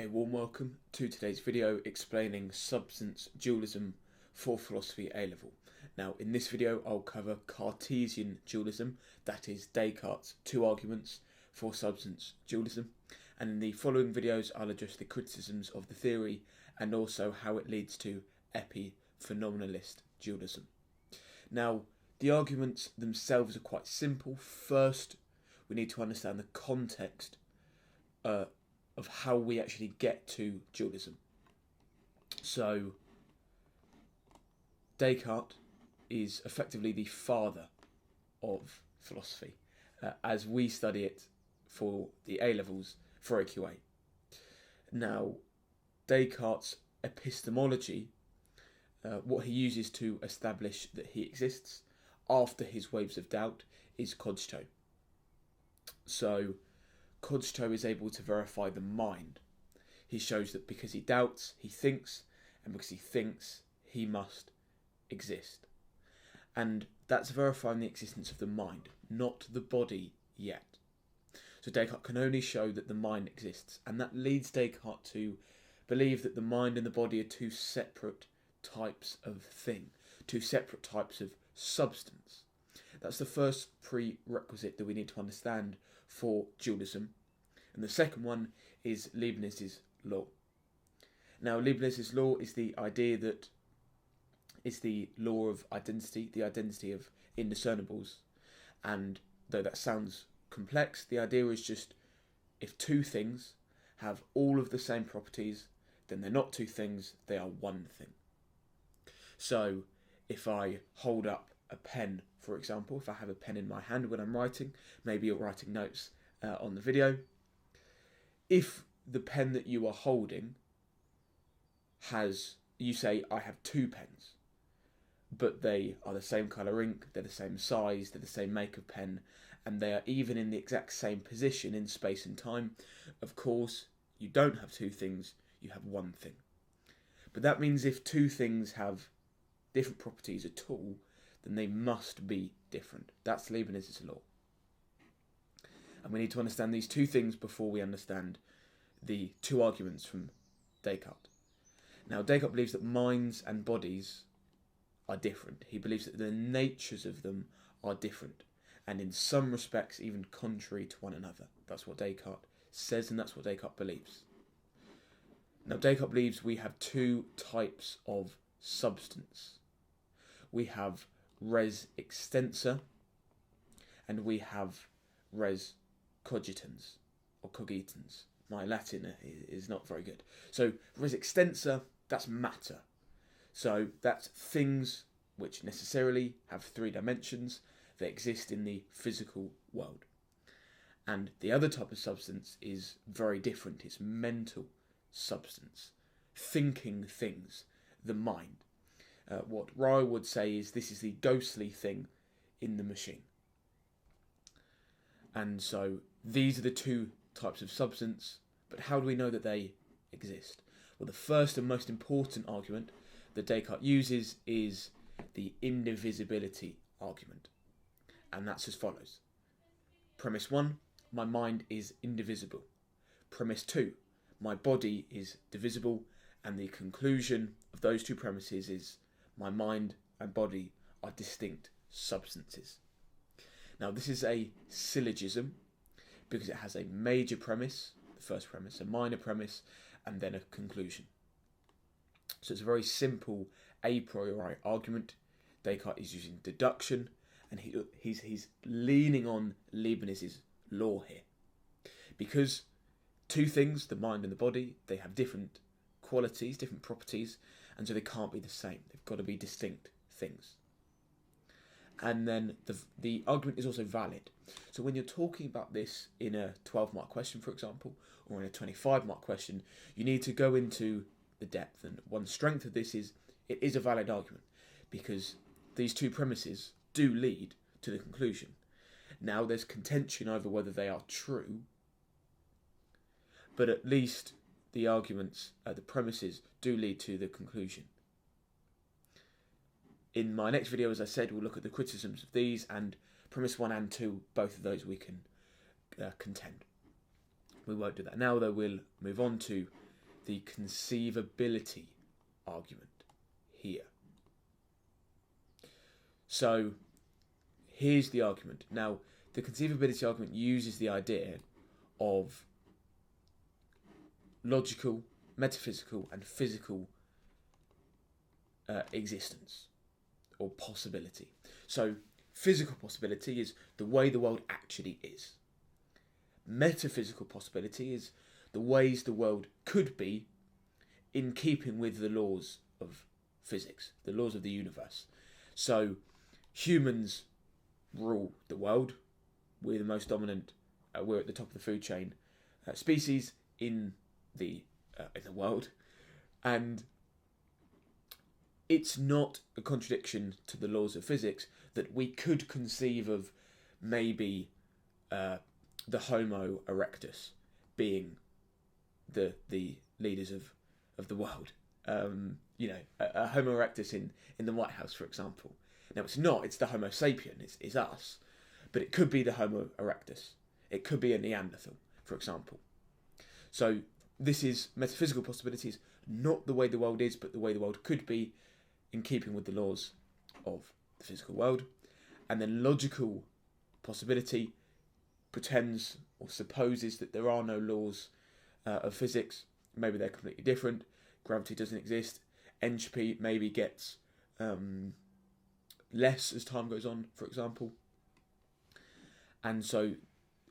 A warm welcome to today's video explaining substance dualism for philosophy A-level. Now in this video I'll cover Cartesian dualism, that is Descartes' two arguments for substance dualism, and in the following videos I'll address the criticisms of the theory and also how it leads to epiphenomenalist dualism. Now the arguments themselves are quite simple. First we need to understand the context of how we actually get to dualism. So Descartes is effectively the father of philosophy as we study it for the A-levels for AQA. Now Descartes' epistemology, what he uses to establish that he exists after his waves of doubt, is cogito. So cogito is able to verify the mind. He shows that because he doubts, he thinks, and because he thinks, he must exist. And that's verifying the existence of the mind, not the body yet. So Descartes can only show that the mind exists, and that leads Descartes to believe that the mind and the body are two separate types of thing, two separate types of substance. That's the first prerequisite that we need to understand for dualism. And the second one is Leibniz's law. Now Leibniz's law is the idea that is the law of identity, the identity of indiscernibles. And though that sounds complex, the idea is just if two things have all of the same properties, then they're not two things, they are one thing. So if I hold up a pen, for example, if I have a pen in my hand when I'm writing, maybe you're writing notes on the video, if the pen that you are holding has, you say, I have two pens, but they are the same colour ink, they're the same size, they're the same make of pen, and they are even in the exact same position in space and time, of course, you don't have two things, you have one thing. But that means if two things have different properties at all, then they must be different. That's Leibniz's law. And we need to understand these two things before we understand the two arguments from Descartes. Now Descartes believes that minds and bodies are different. He believes that the natures of them are different, and in some respects even contrary to one another. That's what Descartes says, and that's what Descartes believes. Now Descartes believes we have two types of substance. We have res extensa and we have res cogitans or cogitans. My Latin is not very good. So res extensa, that's matter. So that's things which necessarily have three dimensions. They exist in the physical world. And the other type of substance is very different. It's mental substance. Thinking things. The mind. What Ryle would say is this is the ghostly thing in the machine. And so these are the two types of substance, but how do we know that they exist? Well, the first and most important argument that Descartes uses is the indivisibility argument. And that's as follows. Premise 1, my mind is indivisible. Premise 2, my body is divisible. And the conclusion of those two premises is my mind and body are distinct substances. Now this is a syllogism because it has a major premise, the first premise, a minor premise, and then a conclusion. So it's a very simple a priori argument. Descartes is using deduction, and he's leaning on Leibniz's law here. Because two things, the mind and the body, they have different qualities, different properties, and so they can't be the same. They've got to be distinct things. And then the argument is also valid. So when you're talking about this in a 12-mark question, for example, or in a 25-mark question, you need to go into the depth. And one strength of this is it is a valid argument because these two premises do lead to the conclusion. Now there's contention over whether they are true, but at least the arguments, the premises do lead to the conclusion. In my next video, as I said, we'll look at the criticisms of these, and premise 1 and 2, both of those we can contend. We won't do that now, though. We'll move on to the conceivability argument here. So here's the argument. Now, the conceivability argument uses the idea of logical, metaphysical, and physical existence or possibility. So physical possibility is the way the world actually is. Metaphysical possibility is the ways the world could be in keeping with the laws of physics, the laws of the universe. So humans rule the world. We're the most dominant, we're at the top of the food chain species in the world, and it's not a contradiction to the laws of physics that we could conceive of maybe the Homo erectus being the leaders of the world. A Homo erectus in the White House, for example. Now, it's not, it's the Homo sapien, it's us, but it could be the Homo erectus. It could be a Neanderthal, for example. So this is metaphysical possibilities, not the way the world is, but the way the world could be in keeping with the laws of the physical world. And then logical possibility pretends or supposes that there are no laws of physics. Maybe they're completely different. Gravity doesn't exist. Entropy maybe gets less as time goes on, for example. And so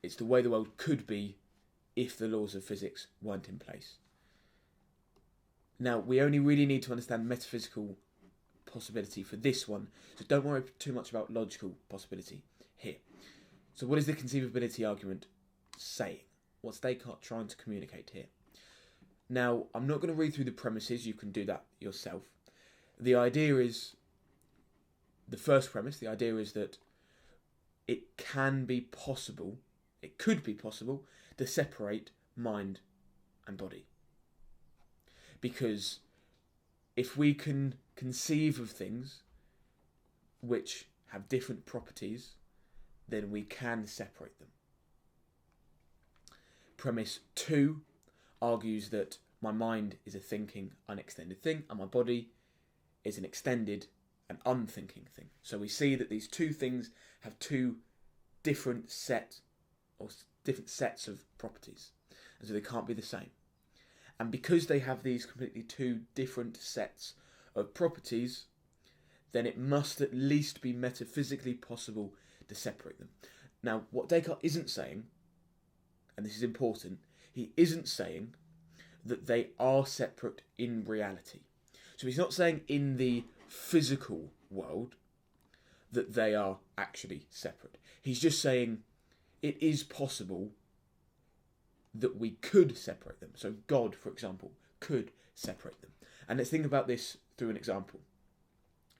it's the way the world could be if the laws of physics weren't in place. Now, we only really need to understand metaphysical possibility for this one, so don't worry too much about logical possibility here. So what is the conceivability argument saying? What's Descartes trying to communicate here? Now, I'm not going to read through the premises, you can do that yourself. The idea is, the first premise, the idea is that it could be possible to separate mind and body. Because if we can conceive of things which have different properties, then we can separate them. Premise 2 argues that my mind is a thinking, unextended thing, and my body is an extended and unthinking thing. So we see that these two things have two different sets of properties, and so they can't be the same. And because they have these completely two different sets of properties, then it must at least be metaphysically possible to separate them. Now, what Descartes isn't saying, and this is important, he isn't saying that they are separate in reality. So he's not saying in the physical world that they are actually separate. He's just saying it is possible that we could separate them. So God, for example, could separate them. And let's think about this through an example.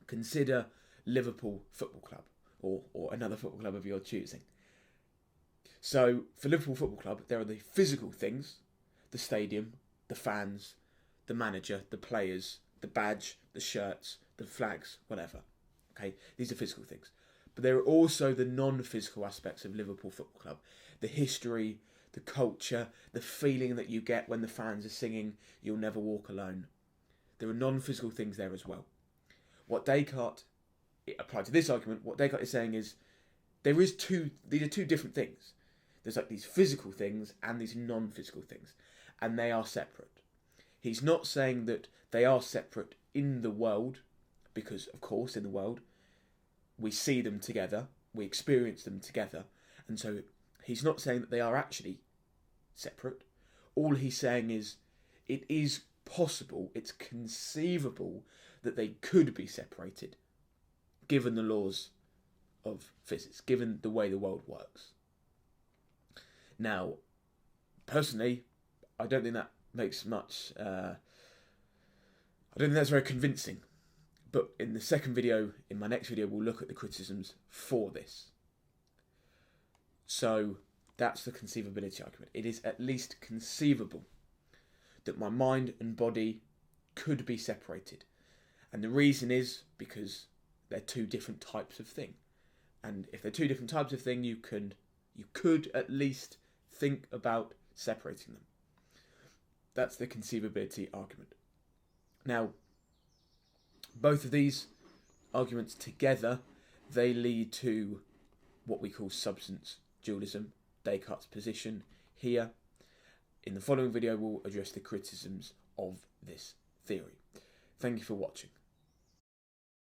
Consider Liverpool Football Club, or another football club of your choosing. So for Liverpool Football Club, there are the physical things, the stadium, the fans, the manager, the players, the badge, the shirts, the flags, whatever. Okay, these are physical things. But there are also the non-physical aspects of Liverpool Football Club. The history, the culture, the feeling that you get when the fans are singing, "You'll Never Walk Alone." There are non-physical things there as well. What Descartes, applied to this argument, what Descartes is saying is, these are two different things. There's like these physical things and these non-physical things, and they are separate. He's not saying that they are separate in the world, because of course in the world we see them together, we experience them together, and so he's not saying that they are actually separate. All he's saying is it is possible, it's conceivable that they could be separated, given the laws of physics, given the way the world works. Now, personally, I don't think that makes much... I don't think that's very convincing. But in the second video, in my next video, we'll look at the criticisms for this. So that's the conceivability argument. It is at least conceivable that my mind and body could be separated. And the reason is because they're two different types of thing. And if they're two different types of thing, you could at least think about separating them. That's the conceivability argument. Now, both of these arguments together, they lead to what we call substance dualism, Descartes' position here. In the following video, we'll address the criticisms of this theory. Thank you for watching.